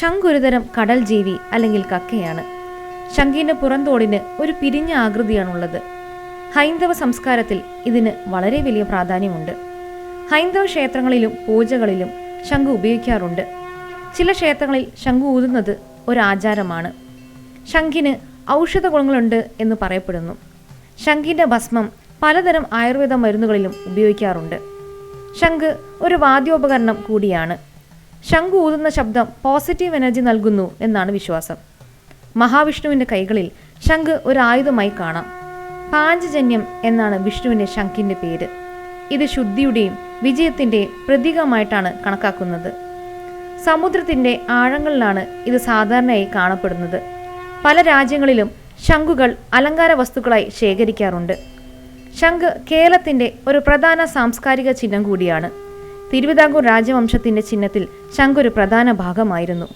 ശംഖ് ഒരുതരം കടൽ ജീവി അല്ലെങ്കിൽ കക്കയാണ്. ശംഖിന്റെ പുറന്തോടിന് ഒരു പിരിഞ്ഞ ആകൃതിയാണുള്ളത്. ഹൈന്ദവ സംസ്കാരത്തിൽ ഇതിന് വളരെ വലിയ പ്രാധാന്യമുണ്ട്. ഹൈന്ദവ ക്ഷേത്രങ്ങളിലും പൂജകളിലും ശംഖ് ഉപയോഗിക്കാറുണ്ട്. ചില ക്ഷേത്രങ്ങളിൽ ശംഖ് ഊതുന്നത് ഒരാചാരമാണ്. ശംഖിന് ഔഷധ ഗുണങ്ങളുണ്ട് എന്ന് പറയപ്പെടുന്നു. ശംഖിന്റെ ഭസ്മം പലതരം ആയുർവേദ മരുന്നുകളിലും ഉപയോഗിക്കാറുണ്ട്. ശംഖ് ഒരു വാദ്യോപകരണം കൂടിയാണ്. ശംഖ് ഊതുന്ന ശബ്ദം പോസിറ്റീവ് എനർജി നൽകുന്നു എന്നാണ് വിശ്വാസം. മഹാവിഷ്ണുവിൻ്റെ കൈകളിൽ ശംഖ് ഒരു ആയുധമായി കാണാം. പാഞ്ചജന്യം എന്നാണ് വിഷ്ണുവിൻ്റെ ശംഖിൻ്റെ പേര്. ഇത് ശുദ്ധിയുടെയും വിജയത്തിൻ്റെയും പ്രതീകമായിട്ടാണ് കണക്കാക്കുന്നത്. സമുദ്രത്തിൻ്റെ ആഴങ്ങളിലാണ് ഇത് സാധാരണയായി കാണപ്പെടുന്നത്. പല രാജ്യങ്ങളിലും ശംഖുകൾ അലങ്കാര വസ്തുക്കളായി ശേഖരിക്കാറുണ്ട്. ശംഖ് കേരളത്തിൻ്റെ ഒരു പ്രധാന സാംസ്കാരിക ചിഹ്നം കൂടിയാണ്. തിരുവിതാംകൂർ രാജവംശത്തിൻ്റെ ചിഹ്നത്തിൽ ശംഖ് ഒരു പ്രധാന ഭാഗമായിരുന്നു.